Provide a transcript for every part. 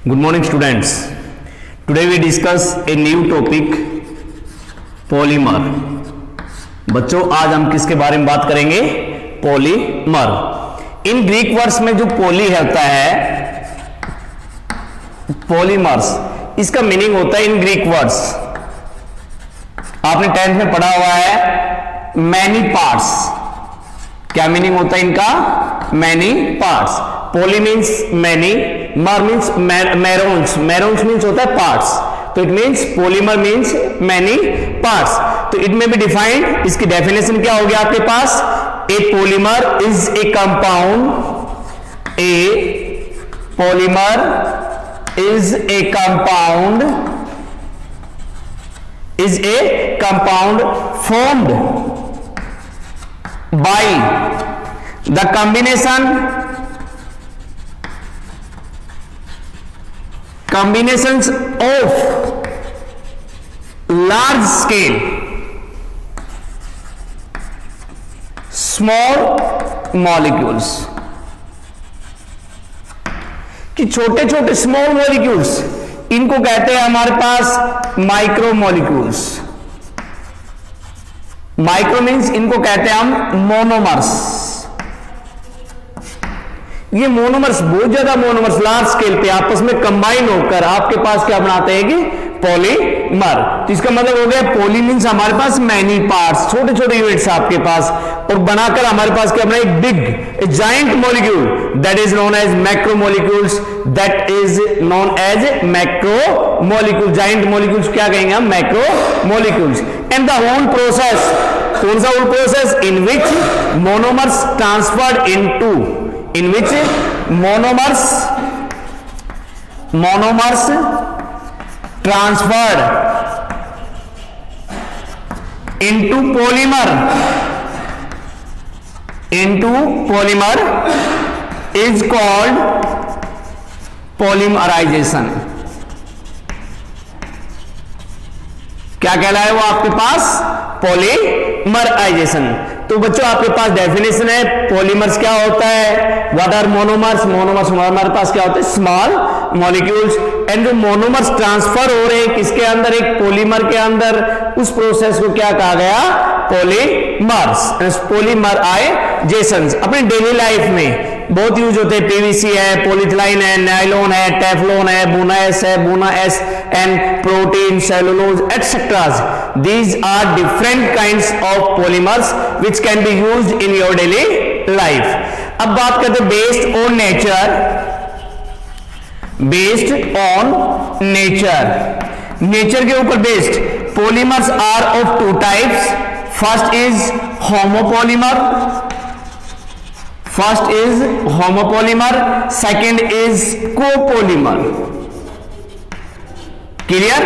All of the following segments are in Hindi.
Good morning students. Today we discuss a new topic polymer. बच्चों आज हम किसके बारे में बात करेंगे? पॉलीमर. इन ग्रीक वर्ड्स में जो पॉली होता है पॉलीमर्स, इसका मीनिंग होता है इन ग्रीक वर्ड्स, आपने 10th में पढ़ा हुआ है मैनी पार्ट्स. क्या मीनिंग होता है इनका? Many parts. Poly means many, mer means merons. Merons means होता है पार्ट्स, तो it means polymer means many parts. तो इट में बी डिफाइंड, इसकी डेफिनेशन क्या हो गया आपके पास? A polymer is a compound, a polymer is a compound, is a compound formed by the combinations of large scale small molecules. कि छोटे छोटे स्मॉल मॉलिक्यूल्स, इनको कहते हैं हमारे पास माइक्रो मॉलिक्यूल्स. माइक्रो मीन्स इनको कहते हैं हम मोनोमर्स. ये मोनोमर्स, बहुत ज्यादा मोनोमर्स लार्ज स्केल पे आपस में कंबाइन होकर आपके पास क्या बनाते हैं कि पॉलीमर. तो इसका मतलब हो गया पॉली मीन्स हमारे पास मैनी पार्ट्स, छोटे छोटे यूनिट्स आपके पास, और बनाकर हमारे पास क्या बना? एक big giant molecule that is known as macro molecules. That is known as macro molecule. Giant molecules क्या कहेंगे हम? Macro molecules. And the whole process, कौन सा whole process? In which monomers transferred into, in which monomers transferred into polymer is called polymerization. क्या कहलाए वो आपके पास? पॉलीमराइजेशन. तो बच्चों आपके पास डेफिनेशन है पॉलीमर्स क्या होता है. What are monomers? मोनोमर्स हमारे पास क्या होते हैं? Small molecules. एंड जो मोनोमर्स ट्रांसफर हो रहे हैं किसके अंदर? एक पॉलीमर के अंदर. उस प्रोसेस को क्या कहा गया? पॉलीमर्स, पॉलीमराइजेशंस. अपने डेली लाइफ में बहुत यूज होते हैं. पीवीसी है, पॉलीथिलाइन है, नायलॉन है, टेफ्लॉन है, बुना S and protein, cellulose etcetera. These are different kinds of polymers which can be used in your daily life. अब बात करते हैं based on nature. Based on nature, nature के ऊपर based. Polymers are of two types. First is homopolymer. Second is copolymer. Clear?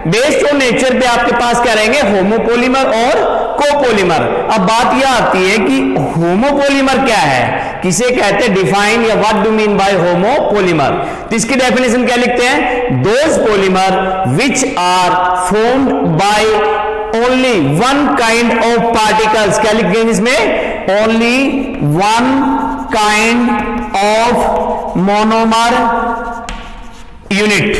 Based on nature पे आपके पास क्या रहेंगे? होमोपोलीमर और कोपोलीमर. अब बात यह आती है कि होमोपोलीमर क्या है, किसे कहते हैं? डिफाइन या what do mean by homopolymer. तो इसकी डेफिनेशन क्या लिखते हैं? Those polymer which are formed by only one kind of particles. क्या लिख देंगे इसमें? Only one kind of monomer unit,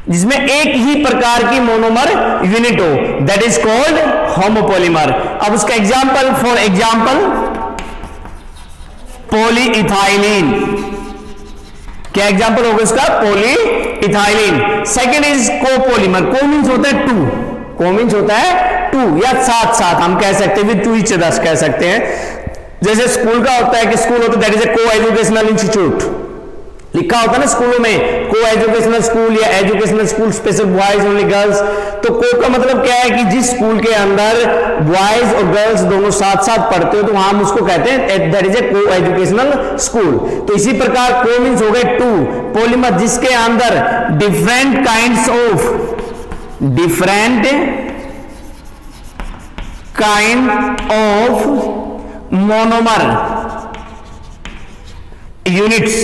जिसमें एक ही प्रकार की मोनोमर यूनिट हो. That is called homopolymer. अब उसका एग्जांपल, फॉर एग्जांपल पॉलीइथाइलिन. क्या एग्जांपल होगा इसका? Polyethylene. Second is copolymer. Co means होता है टू, को मीन्स होता है टू या साथ साथ हम कह सकते हैं, विद टू ईच अदर कह सकते हैं. जैसे स्कूल का होता है कि स्कूल होता है दैट इज ए को एजुकेशनल इंस्टीट्यूट. लिखा होता है ना स्कूलों में को एजुकेशनल स्कूल या educational school special boys only girls. तो को का मतलब क्या है कि जिस स्कूल के अंदर बॉयज और गर्ल्स दोनों साथ साथ पढ़ते हो तो वहां हम उसको कहते हैं दैट इज ए को एजुकेशनल स्कूल. तो इसी प्रकार को मीन्स हो गए टू. पोलीमर जिसके अंदर different kinds of monomer units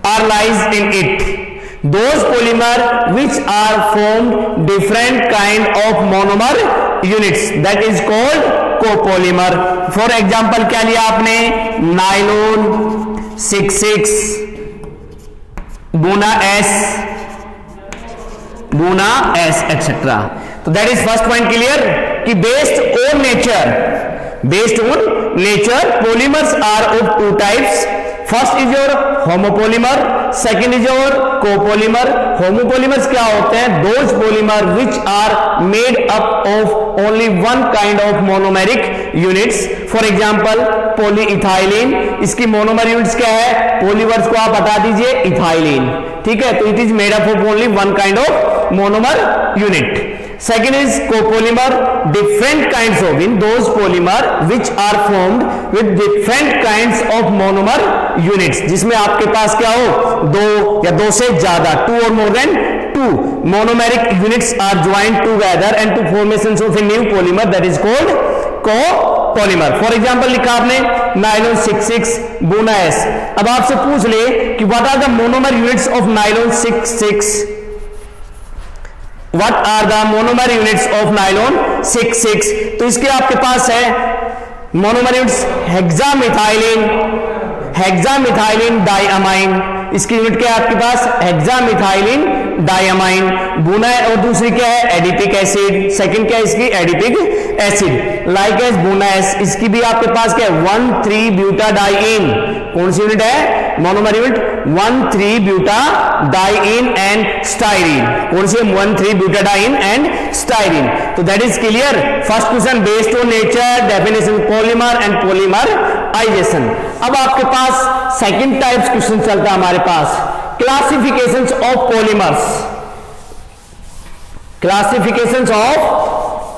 are lies in it. Those polymer which are formed different kind of monomer units, that is called copolymer. For example क्या लिया आपने, nylon 66, Buna S, Buna S, etc. तो that is first point clear कि based on nature polymers are of two types. First is your homopolymer, second is your copolymer. Homopolymers क्या होते हैं? Those polymer which are made up of only one kind of monomeric units. For example polyethylene, इसकी मोनोमर यूनिट्स क्या है? पॉलीमर्स को आप हटा दीजिए, इथाइलिन. ठीक है, तो it is made up of only one kind of monomer unit. Second is copolymer, different kinds of, in those polymer which are formed with different kinds of monomer units, जिसमें आपके पास क्या हो? दो या दो से ज्यादा, two or more than two monomeric units are joined together and to formations of a new polymer that is called copolymer. For example लिखा आपने nylon 66, Buna S. अब आपसे पूछ ले कि what are the monomer units of nylon 66? What are the monomer units of nylon 66? तो इसके आपके पास है मोनोमर यूनिट्स हेक्सामिथाइलिन डाइअमाइन. इसकी यूनिट क्या है आपके पास? Hexamethylene diamine. बुना और दूसरी क्या है? Adipic acid. सेकंड क्या है इसकी? Adipic acid. Like as Buna S, इसकी भी आपके पास क्या है? 1,3-ब्यूटाडाइइन. कौन सी यूनिट है? Monomer unit one three butadiene and styrene. कौन सी? One three butadiene and styrene. तो that is clear. First question based on nature, definition polymer and polymerization. अब आपके पास सेकंड टाइप्स क्वेश्चन चलता है हमारे पास, classifications of polymers. Classifications of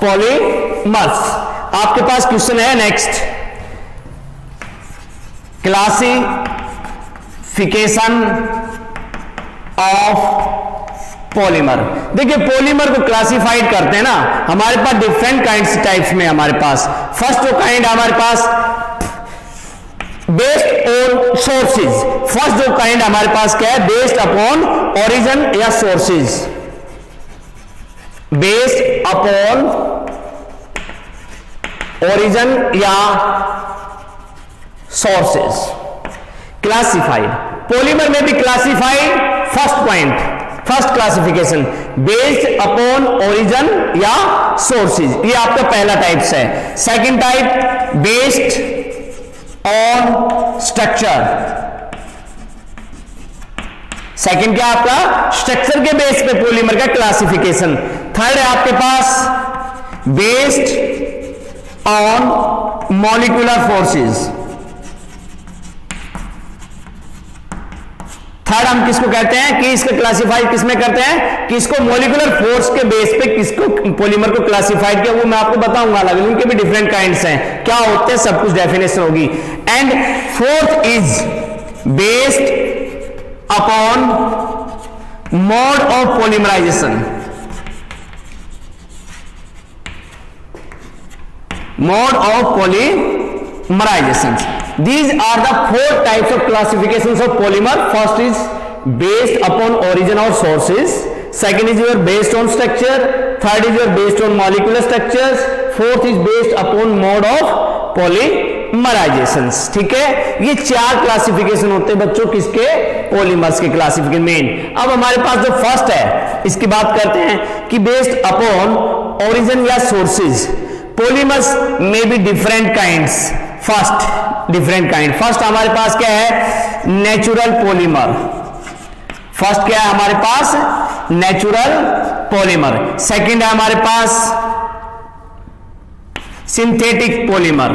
polymers आपके पास क्वेश्चन है. Next, classification of polymer. देखिए पॉलीमर को क्लासिफाइड करते हैं ना, हमारे पास डिफरेंट काइंड्स टाइप्स में हमारे पास. फर्स्ट जो काइंड हमारे पास बेस्ड ऑन सोर्सेज. फर्स्ट जो काइंड हमारे पास क्या है? बेस्ड अपॉन ओरिजिन या सोर्सेज. बेस्ड अपॉन ओरिजिन या सोर्सेज. क्लासिफाइड पॉलीमर में भी classified. First point, first classification based upon origin या सोर्सेज, ये आपका पहला टाइप्स है. Second type based on structure. Second क्या आपका? स्ट्रक्चर के बेस पे पॉलीमर का क्लासिफिकेशन. थर्ड है आपके पास based on molecular forces. Third हम किसको कहते हैं कि इसको क्लासिफाई किसमें करते हैं कि इसको मॉलिक्यूलर फोर्स के बेस पे किसको पॉलीमर को क्लासिफाइड किया, वो मैं आपको बताऊंगा. अलग उनके भी डिफरेंट काइंड्स हैं, क्या होते हैं सब कुछ डेफिनेशन होगी. And fourth is based upon mode of polymerisation. Mode of polymerization. These are the four types of classifications of polymer. First is based upon origin or sources. Second is your based on structure. Third is your based on molecular structures. Fourth is based upon mode of polymerizations. ठीक है, ये चार क्लासिफिकेशन होते हैं बच्चों किसके? पॉलीमर्स के क्लासिफिकेशन मेन. अब हमारे पास जो फर्स्ट है इसकी बात करते हैं कि बेस्ड अपॉन ओरिजिन या सोर्सेज. पॉलीमर्स में भी different kinds. First different kind. First हमारे पास क्या है? Natural polymer. फर्स्ट क्या है हमारे पास? Natural polymer. सेकंड है हमारे पास सिंथेटिक पॉलीमर.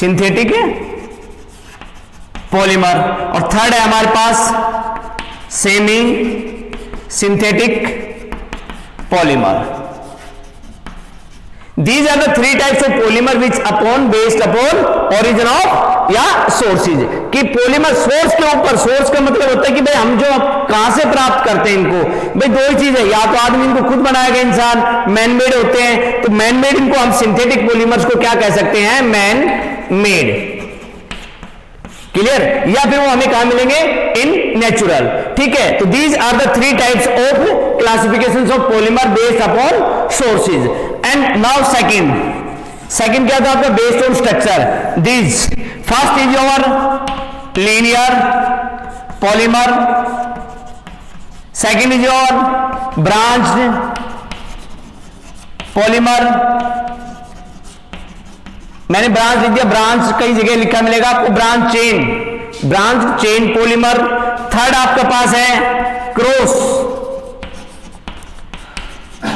Synthetic polymer. और थर्ड है हमारे पास semi synthetic polymer. These are the three types of polymer which upon based upon origin of या sources. कि polymer source के ऊपर, source का मतलब होता है कि भाई हम जो कहां से प्राप्त करते हैं इनको. भाई दो ही चीज है, या तो आदमी इनको खुद बनाएगा इंसान, मैन मेड होते हैं. तो मैन मेड इनको हम सिंथेटिक पॉलीमर्स को क्या कह सकते हैं? Man made. क्लियर? या फिर वो हमें कहां मिलेंगे? In natural. ठीक है, तो these are the three types of classifications of polymer based upon sources. And now second क्या था आपका? Based on structure. These first is your linear polymer. Second is your branched polymer. मैंने ब्रांच लिख दिया, ब्रांच कई जगह लिखा मिलेगा आपको, ब्रांच चेन पॉलीमर. थर्ड आपके पास है cross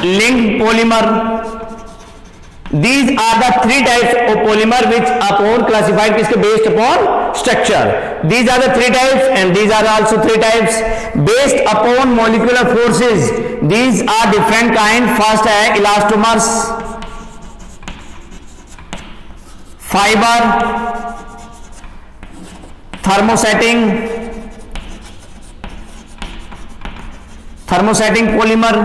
link polymer. These are the three types of polymer which upon classified किसके based upon structure. These are the three types and these are also three types based upon molecular forces. These are different kind. First है elastomers, fiber, thermosetting polymer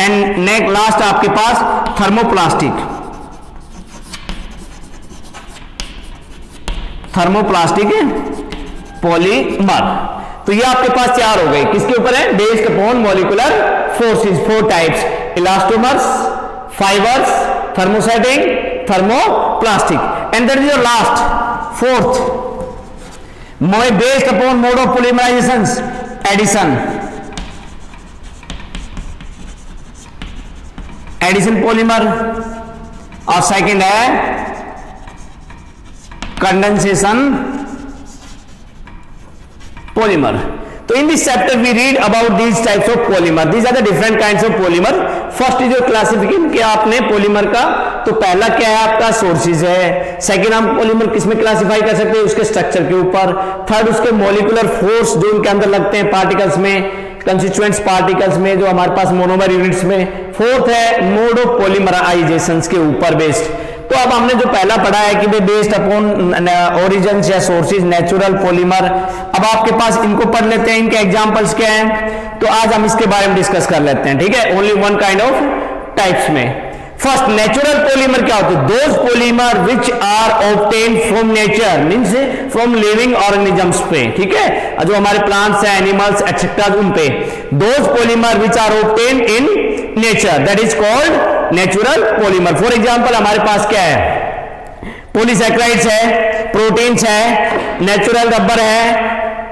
and next last आपके पास थर्मोप्लास्टिक पॉलीमर. तो ये आपके पास चार हो गए, किसके ऊपर है, based upon molecular forces. Four types, elastomers, fibres, thermosetting, thermoplastic. And that is your last fourth, based upon mode of polymerisation, addition polymer. और सेकंड है कंडेंसेशन पॉलीमर. तो in this chapter we read about these types of polymer. These are the different kinds of polymer. First is your classification किया आपने पॉलीमर का. तो पहला क्या है आपका, सोर्सेज है. सेकंड हम पॉलीमर किसमें क्लासिफाई कर सकते हैं, उसके स्ट्रक्चर के ऊपर. थर्ड उसके मॉलिक्यूलर फोर्स जो उनके अंदर लगते हैं पार्टिकल्स में, कंस्टिट्यूएंट्स पार्टिकल्स में जो हमारे पास मोनोमर यूनिट्स में. फोर्थ है मोड ऑफ पॉलीमराइजेशन के ऊपर बेस्ड. तो अब हमने जो पहला पढ़ा है कि भाई बेस्ड अपॉन ओरिजिन या सोर्सेज नेचुरल पॉलीमर. अब आपके पास इनको पढ़ लेते हैं, इनके एग्जांपल्स क्या हैं. तो आज हम इसके बारे में डिस्कस कर लेते हैं, ठीक है, only one kind of types में. फर्स्ट नेचुरल पॉलीमर क्या होते हैं, those polymer which are obtain from nature, means from living organisms पे, ठीक है, जो हमारे प्लांट्स हैं, एनिमल्स एक्सेट्रा उन पे. Those polymer which are obtain in nature, that is called natural polymer. For example हमारे पास क्या है, पॉलीसैकेराइड्स है, प्रोटीन्स है, नेचुरल रबर है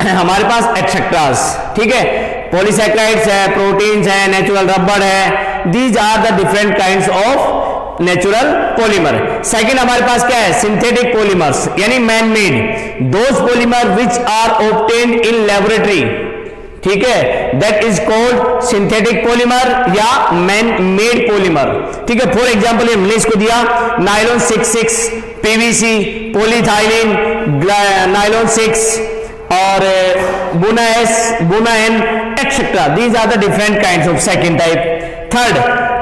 हमारे पास एक्सेट्रास, ठीक है. पॉलीसैकेराइड्स है, प्रोटीन्स है, नेचुरल रबर है. These are the different kinds of natural polymer. Second हमारे पास क्या है, synthetic polymers यानी man made, those polymer which are obtained in laboratory, ठीक है, that is called synthetic polymer या man made polymer, ठीक है. फॉर एग्जाम्पल हमने इसको दिया नाइलॉन 66, पीवीसी, पॉलीथाइलिन, नाइलॉन 6 और Buna N etcetera. These are the different kinds of. Second type. Third,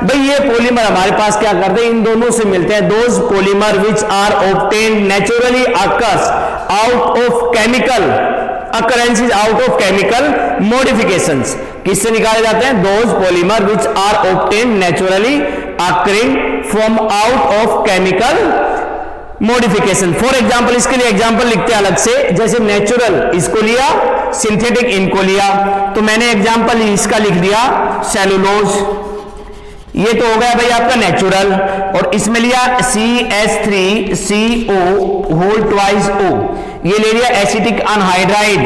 भाई ये पॉलीमर हमारे पास क्या करते हैं, इन दोनों से मिलते हैं. Those polymer which are obtained naturally occurs out of chemical occurrences, out of chemical modifications. किससे निकाले जाते हैं, those polymer which are obtained naturally occurring from out of chemical modification. For example इसके लिए एग्जाम्पल लिखते हैं अलग से, जैसे नेचुरल इसको लिया, सिंथेटिक इनको लिया. तो मैंने एग्जाम्पल इसका लिख दिया सेलुलोज, ये तो हो गया भाई आपका नेचुरल. और इसमें लिया CH3CO होल ट्वाइस O, ये ले लिया एसिटिक अनहाइड्राइड.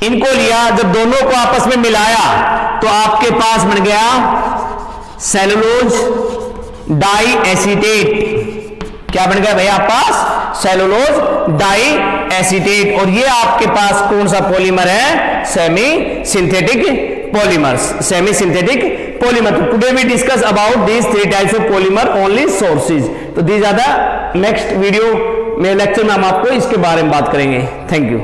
इनको लिया, जब दोनों को आपस में मिलाया तो आपके पास बन गया सेलुलोज डाई एसीटेट. क्या बन गया भाई आपके पास, सेलुलोज डाई एसीटेट. और ये आपके पास कौन सा पॉलीमर है, semi synthetic polymer. Today we discuss about these three types of polymer, only sources. तो these are the next video में लेक्चर में हम आपको इसके बारे में बात करेंगे. Thank you.